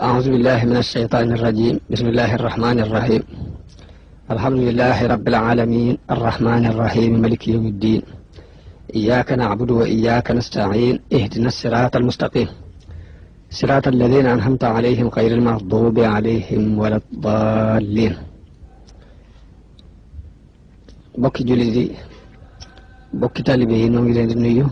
أعوذ بالله من الشيطان الرجيم. بسم الله الرحمن الرحيم. الحمد لله رب العالمين الرحمن الرحيم مالك يوم الدين. إياك نعبد وإياك نستعين. اهدنا الصراط المستقيم صراط الذين أنعمت عليهم غير المغضوب عليهم ولا الضالين. bokki jullit yi bokki taalibe yi noo ngi leen di nuyu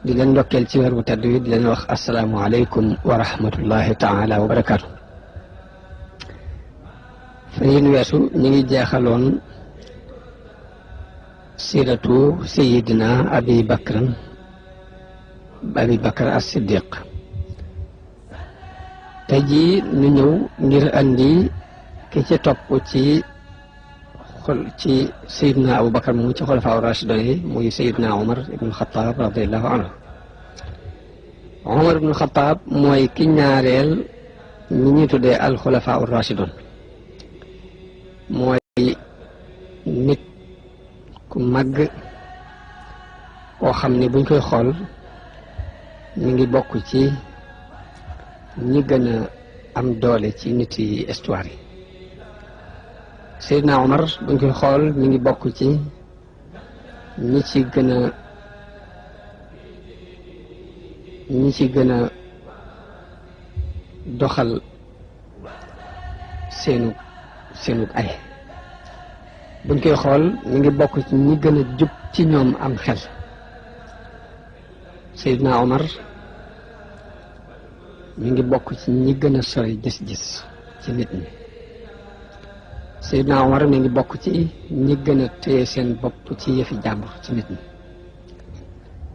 di leen ndokkeel ci weer bu tedd wi di leen wax asalaamu aleykum wa rahmatullahi taala wa barakaatu. fan yii nu weesu ñu ngi jeexaloon siiratu sayidina abi bakr as-siddiq. tey jii nu ñëw ngir andi ki ci topp ci sayidina abu bakar mu ci xulafaa rashidun yi muy sayidina umar ibn xataab radiallahu anhu. umar ibn xataab mooy ki ñaareel ñi ñuy tuddee alxulafaa rashidun. mooy nit ku màgg koo xam ne buñ koy xool mi ngi bokk ci ñi gën a am doole ci nit yi histoire yi. Seydina Omar buñ koy xool mi ngi bokk ci ñi ci gën a doxal seenu ay. buñ koy xool mi ngi bokk ci ñi gën a jub ci ñoom am xel. Seydina Omar mi ngi bokk ci ñi gën a sori gis-gis ci nit ñi. Seydina Omar mi ngi bokk ci ñi gën a téye seen bopp ci yëfi jàmbur ci nit ñi.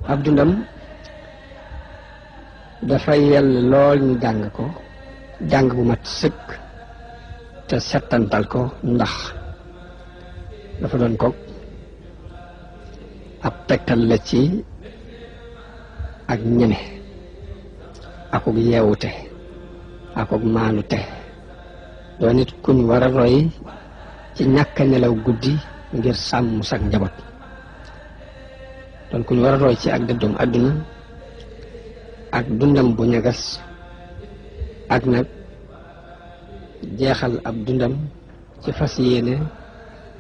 ab dundam dafa yell lool ñu jàng ko jàng bu mat sëkk te settantal ko, ndax dafa doon ko ab tegtal la ci ak ñeme akuk yeewute akuk maanute. doo nit kuñ war a roy ci ñàkk nelaw guddi ngir sàmm sak njaboot. doon kuñ war a roy ci ak dëddoom àdduna ak dundam bu ñagas ak nag jeexal ab dundam ci fas yéene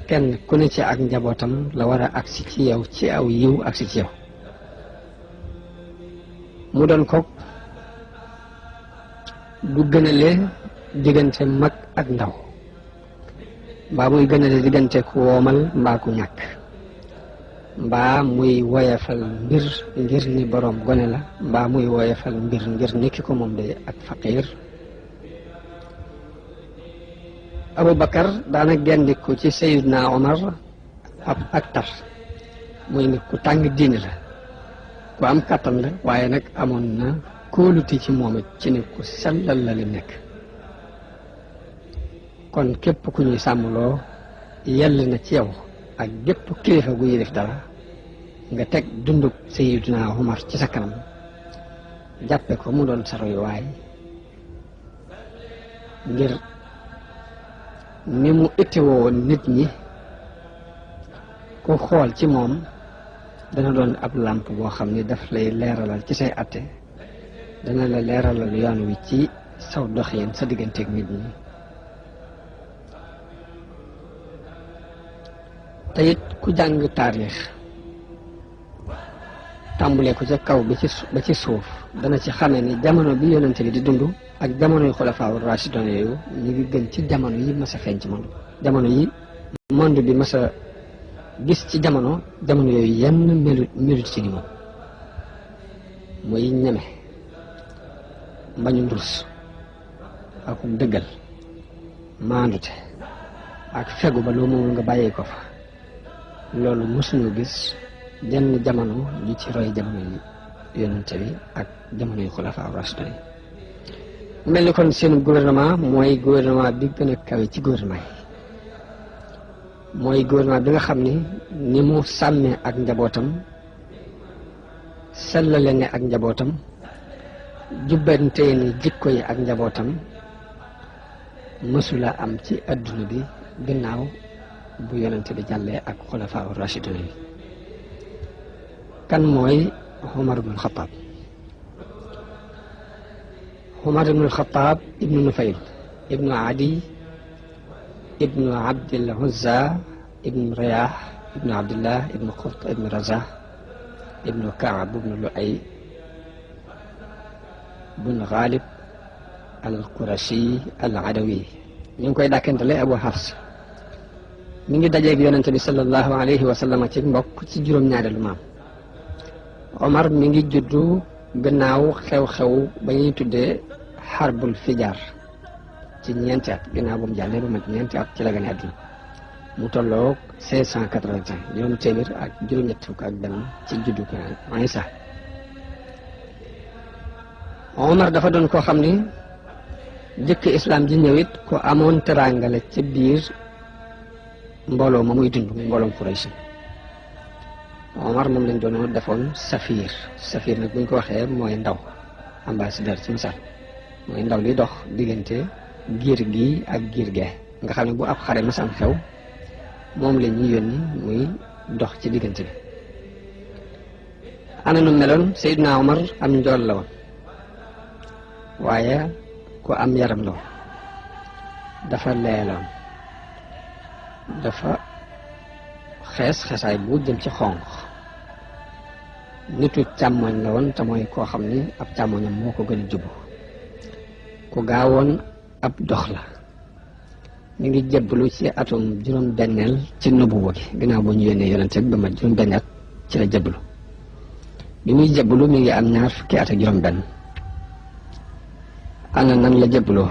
kenn ku ne ci ak njabootam la war a agsi ci yow ci aw yiw agsi ci yow. mu doon ko du gënale diggante mag ak ndaw, mbaa muy gënale diggante ku woomal mbaa ku ñàkk, mbaa muy woyefal mbir ngir ni boroom gone la, mbaa muy woyefal mbir ngir ni ki ko moom day ak faqiir. Abu Bakar daana gendiku ci Sayyidna Omar ak tar, muy nit ku tàng diine la, ku am kàttan la, waaye nag amoon na kóoluti ci moom it ci nit ku sellal la li nekk. kon képp ku ñuy sàmmloo yell na ci yow ak gépp kilifa gu yilif dara nga teg dunduk Sayyidna Omar ci sa kanam, jàppe ko mu doon sa royuwaay ngir ni mu ittewoo woon nit ñi. ku xool ci moom dana doon ab làmp boo xam ni daf lay leeralal ci say atte, dana la leeralal yoon wi ci saw doxin sa digganteeg nit ñi. te it ku jàng taarix tàmbulee ko ca kaw ba ci suuf dana ci xamee ni jamono bi yonente bi di dund ak jamono yu xulafaa rashidun yooyu ñu ngi gën ci jamono yi mas a feeñ ci monde. jamono yi monde bi mas a gis ci jamono yooyu yenn melut ci ni moom. muy ñeme, mbañu ndurus ak dëggal, maandute ak fegu ba loo moom nga bàyyee ko fa. loolu mosuñu gis jenn jamono ji ci roy jamono yi yonente bi ak jamono yu xulafaa rashidun yi. mel ni kon seen gouvernement mooy gouvernement bi gën a kawe ci gouvernement yi. mooy gouvernement bi nga xam ni mu sàmmee ak njabootam, sellale ne ak njabootam, jubbantee ni jikko yi ak njabootam mësula am ci adduna bi gannaaw bu yonente bi jàllee ak xulafaa rashidun yi. kan mooy Omar ibn Khattab. Umar ibnu Alxataab ibnu Nufayl ibnu Adi ibnu Abdil Uzza ibnu Riyah ibnu Abdillah ibnu Qurt ibnu Razah ibnu Kaab ibnu Luay ibnu Ghalib al-Qurashi al-Adawi ñu ngi koy dàkkantale Abu Hafs mi ngi dajeeg yonente bi sallallahu alayhi wa sallam ci mbokk ci juróom-ñaareelu maam. Omar mi ngi juddu gannaaw xew-xew ba ñuy tuddee xarbul fijar ci ñeenti at gannaaw bu mu jàllee ba mat ñeenti at ci la gane àdduna mu tolloog 581 juróom téeméer ak juróom-ñett fukk ak benn ci juddu Isa. Omar dafa doon koo xam ni jëkk islam ji ñëwit ko amoon teraangale ci biir mbooloo ma muy dund mbooloom Quraysh. Omar moom lañ doon defoon safir nag buñ ko waxee mooy ndaw ambassadeur ci misaal mooy ndaw li dox diggante giir gi ak giir gee nga xam ne bu ab xare masam xew moom la ñuy yónni muy dox ci diggante bi. ana nu meloon Seydina Omar am njool la woon waaye ku am yaram la woon dafa leeloon dafa xeesaay bu jëm ci xonq nitu càmmoñ la woon te mooy koo xam ni ab càmmoñam moo ko gën a jubu ku gaawoon ab dox la mi ngi jébbalu ci atum juróom-benneel ci nubuwa gi ginnaaw bu ñu yónnee yonent ba ma juróom-benn at ci la jébbalu bi muy jébbalu mi ngi am 20 fukki at ak juróom-benn. ana nan la jébbaloo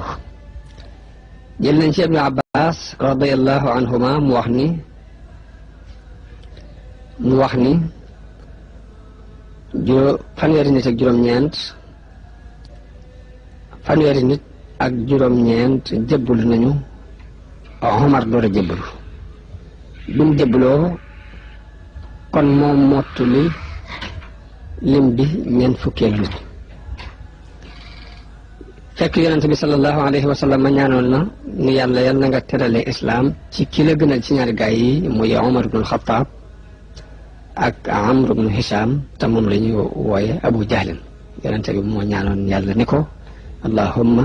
jël nañ ci Ibnu Abbas radiyallahu anhuma mu wax ni fanweeri nit ak juróom-ñeent jébbalu nañu Omar door a jébbalu bi mu jébbaloo kon moom mottuli lim bi ñeent fukkeelu nit fekk yonent bi sallallahu alayhi wa sallam ñaanoon na ni yàlla yal na nga terale islaam ci ki la gënal ci ñaari gaay yi muy Omar ibn al-Khattab ak Amr ibn Hisham te moom la ñuy wooye Abu Jahlin yonent bi moo ñaanoon yàlla ni ko allahumma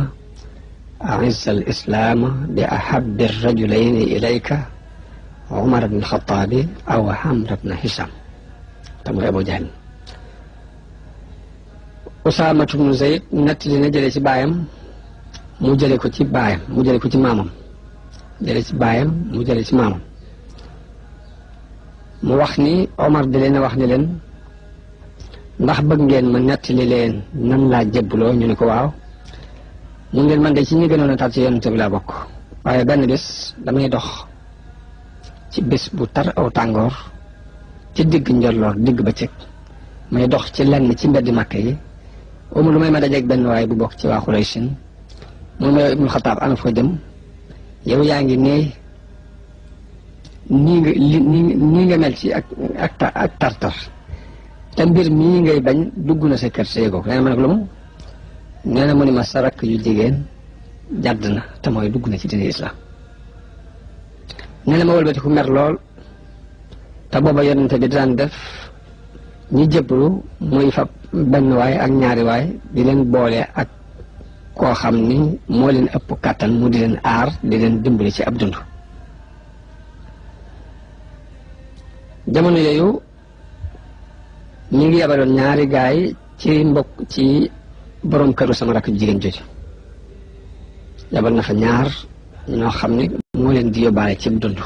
a'izz al-islaama bi ahabbi ar-rajulayni ilayka Omar ibn al-Khattab aw Amr ibn Hisham te mooy Abu Jahlin. Usaamatu bnu Zayd nettali na jëlee ci baayam mu jëlee ko ci baayam mu jëlee ko ci maamam jëlee ci baayam mu jëlee ci maamam mu wax ni Omar di leen a wax ni leen ndax bëgg ngeen ma nettali leen nan laa jébbaloo ñu ne ko waaw mu ngeen man de ci ñi gënoon a tar ci yonent bi laa bokk waaye benn bés damay dox ci bés bu tar aw tàngoor ci digg njolloor digg bëccëg may dox ci lenn ci mbeddi Makka yi lu may ma dajeeg benn waaye bu bokk ci waa Quraysin mu ma Ibnu Xataab ana foo jëm yow yaa ngi nii nga mel ci ak tartar te mbir mii ngay bañ dugg na sa kër see ko nee na ma ne ko lu mu nee na mu ni ma sa rakk yu jigéen jàdd na te mooy dugg na ci diine islaam nee na ma wëlbati ku mer lool te booba yonente bi daan def ñi jébbalu muy fab benn waay ak ñaari waay di leen boole ak koo xam ni moo leen ëpp kàttan mu di leen aar di leen dimbali ci ab dund. jamono yooyu ñu ngi yabaloon ñaari gaay ci mbokk ci borom këru sama rakk jigéen jooju yabal na fa ñaar ñoo xam ni moo leen di yóbbaale ci dund.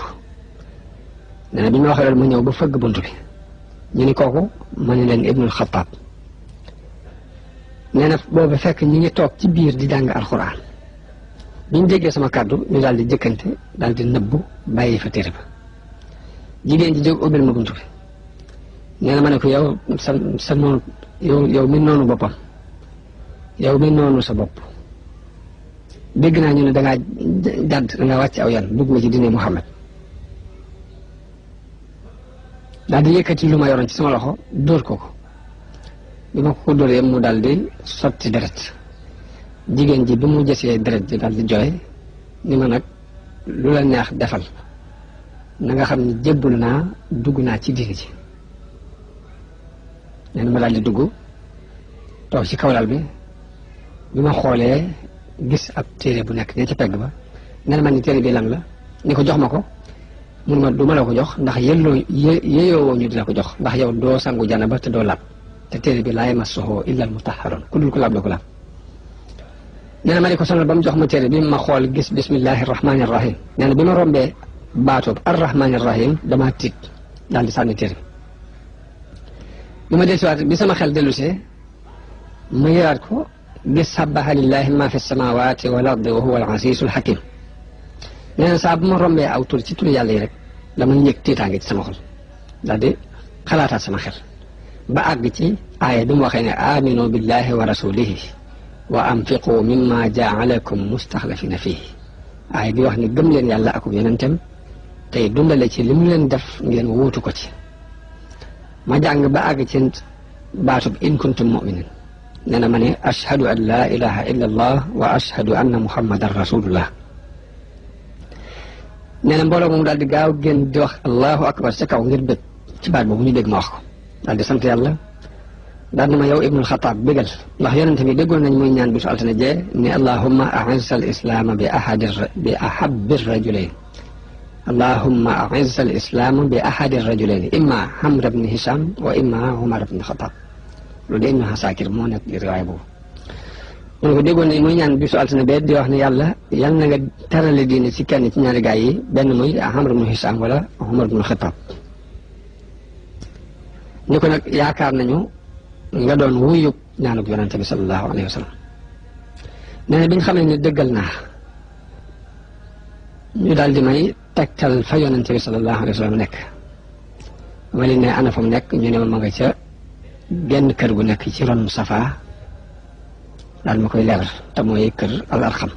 nee na bi ñu waxee loolu mu ñëw ba fëgg bunt bi ñu ni kooku ma ne leen Ibnul Xattaab nee na boobu fekk ñi ngi toog ci biir di jàng alxuraan bi ñu déggee sama kàddu ñu daal di jëkkante daal di nëbbu bàyyi fa téere ba jigéen ji jóg ubbil ma bunt bi nee na ma ne ko yow sa noonu yow mi noonu boppam yow mi noonu sa bopp dégg naa ñu ne dangaa jàdd dangaa wàcc aw yan dugg nga ci diine Muhammad daal di yëkkati lu ma yoroon ci sama loxo dóor ko bi ma ko dóoree mu daal di sotti deret jigéen ji bi mu jësee deret ji daal di jooy ni ma nag lu la neex defal na nga xam ne jébbalu naa dugg naa ci diine ji nee na ma daal di dugg toog ci kawlal bi bi ma xoolee gis ab téere bu nekk ne ca pegg ba nee na man ni téere bi lan la ni ko jox ma ko mun ma du ma la ko jox ndax yeyoo ñu di la ko jox ndax yow doo sangu janaba te doo laab te téere bi laa yamassuhu illa al mutahharun ku dul ko laab doo ko laab nee na ma ni ko sonal ba mu jox ma téere bi ma xool gis bismillahi rahmani rahim nee na bi ma rombee baatoob arrahmani rahim damaa tiit daal di sànni téere bi ma dellusiwaat bi sama xel dellusee ma yëraat ko gis sabbaha lillahi ma fi samawati wal ardi wa huwa al azizul hakim nee na saa bu ma rombee aw tur ci tur yàlla yi rek dama yëg tiitaange ci sama xol daal di xalaataat sama xel ba àgg ci aaya bi mu waxee ne aminu billahi wa rasulihi wa anfiqu mimma jaalakum mustaxlafina fihi aaya bi wax ni gëm leen yàlla ak yonentam tey dundale ci li mu leen def ngeen wuutu ko ci ma jàng ba àgg ci baatub in kuntum muminin nee na ma ne ashhadu an la ilaha illa allah wa ashhadu anna muhammadan rasulullah nee na mbooloo moom daal di gaaw génn di wax allahu akbar ca kaw ngir bëgg ci baat boobu ñu dégg ma wax ko daal di sant yàlla daal na ma yow ibnul xataab bégal ndax yonente bi déggoon nañ muy ñaan bisu altine jee ni allahumma a'izz al islaama bi ahabbi rajulayn allahumma a'izz al islaama bi ahadi rajulayn imma Amr ibn Hisham wa imma Umar ibn Xataab loolu de Ibnu Asakir moo nekk di riwaay boobu mu ne ko déggoon nañ muy ñaan bisu altine bee di wax ne yàlla yal na nga terale diine ci kenn ci ñaari gaay yi benn muy Amr ibn Hisham wala Umar ibn Xataab ni ko nag yaakaar nañu nga doon wuyub ñaanuk yonente bi sallallahu alayhi wa sallam nee na bi nga xamee ne dëggal naa ñu daal di may tegtal fa yonente bi sallallahu alayhi wa sallam nekk ma leen ne ana fa mu nekk ñu ne ma nga ca genn kër gu nekk ci ron Safa daal ma koy leeral te mooy kër al arxam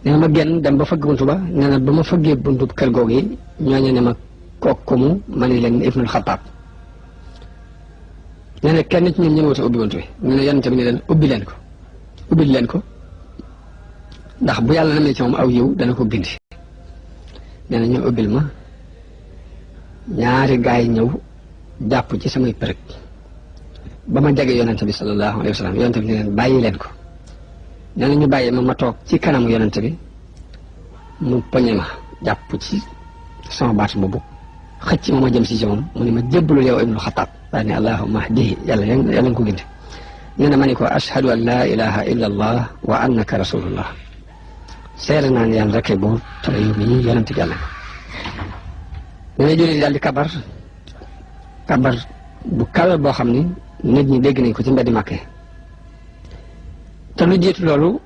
nee na ma génn dem ba fëgg buntu ba nee na ba ma fëggee buntu kër googu yi ñooñu ne ma kooku mu ma ne leen Ibnul Xataab nee na kenn ci ñoom ñëwut a ubbi buntu bi ñu ne yonente bi ne leen ubbil leen ko ndax bu yàlla namee ci moom aw yiw dana ko bindi nee na ñu ubbil ma ñaari gaay ñëw jàpp ci samay përëg ba ma jege yonente bi sallallahu alayhi wa sallam yonente bi ne leen bàyyi leen ko nee na ñu bàyyi ma toog ci kanamu yonente bi mu poñe ma jàpp ci sama baat boobu xëcc ma jëm si ci moom mu ne ma jébbalul yow Ibnul Xataab daa ne allahumma hdihi yàlla nga ko gindi nee na ma ni ko ashhadu an la ilaha illa allah wa annaka rasulullah seere naa ne yàlla rek buur te yow mii yonente bi yàlla nee na jullit daal di kabar bu kawe boo xam ni nit ñi dégg nañ ko ci mbeddi Màkke te lu jiitu loolu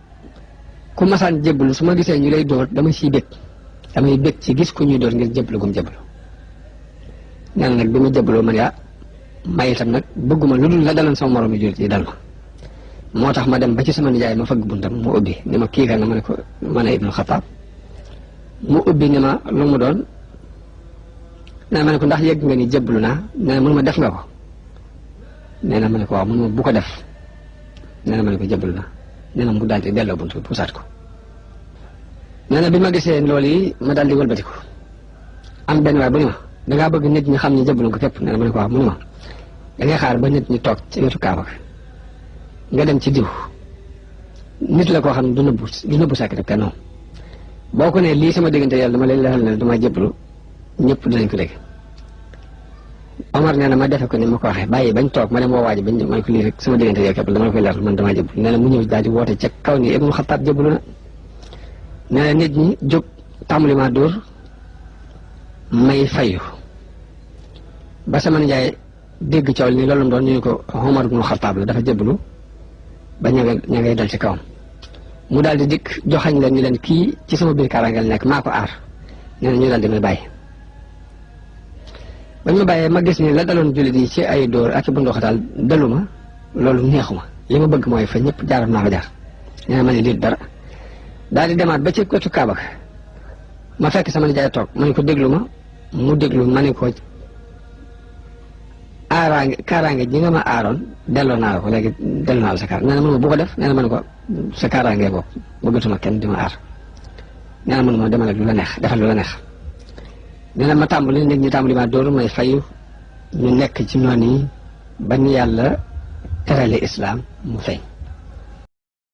ku masaan jébbalu su ma gisee ñu lay dóor damay bég ci gis ku ñuy dóor ngir jébbalu gum jébbalu nee na nag bi ma jébbaloo man yaa may itam nag bëgguma lu dul la daloon sama moroom yi jullit yi dal ma moo tax ma dem ba ci sama nijaay ma fëgg buntam mu ubbi ni ma kii kan na ma ne ko man a Ibnul Xataab mu ubbi ni ma lu mu doon nee na ma ne ko ndax yëgg nga ni jébbalu naa nee na mënu ma def nga ko nee na ma ne ko waaw mënu ma bu ko def nee na ma ne ko jébbalu naa nee na mu daal di delloo buntu bi pusaat ko nee na bi ma gisee loolu yi ma daal di wëlbati ko am benn waay bu ni ma dangaa bëgg nit ñi xam ne jébbalu nga képp nee na ma ne ko waaw mënu ma dangay xaar ba nit ñi toog ci wetu Kaaba nga dem ci diw nit la koo xam ne du nëbbu secret kenn boo ko ne lii sama diggante yàlla dama leen leeral ne dama jébbalu ñëpp dinañ ko dégg Omar nee na ma defe ko ni ma ko waxee bàyyi bañ toog ma dem woo waaji bañ ma ne ko lii rek sama diggante yow képp dama la koy leeral man damaa jébbalu nee na mu ñëw daal di woote ca kaw ni Ibnul Xataab jébbalu na nee na nit ñi jóg tàmbali maa dóor may fayu ba sama nijaay dégg coow ni loolu mu doon ñu ne ko Omar ibnul Xataab la dafa jébbalu ba ña ngay dal ci kawam mu daal di dikk joxañ leen ni leen kii ci sama biir kaaraangal nekk maa ko aar nee na ñu daal di may bàyyi bañ ma bàyyee ma gis ni la daloon jullit yi ci ay dóor ak i bu ndoxataal dalu ma loolu neexuma li ma bëgg mooy fa ñëpp jaaroon naa fa jaar nee na ma ne lii dara daal di demaat ba ci wetu Kaaba ma fekk sama nijaay toog ma ne ko déglu ma mu déglu ma ne ko kaaraange ji nga ma aaroon delloo naa la ko léegi delloo naa la sa kaar nee na mënuma bu ko def nee na ma ne ko sa kaaraange bopp bëggatuma kenn di ma aar nee na mënuma demal ak lu la neex defal lu la neex nee na ma tàmbali nit ñi tàmbali maa dóor may fayu ñu nekk ci noonu yi ba ni yàlla terale islaam mu feeñ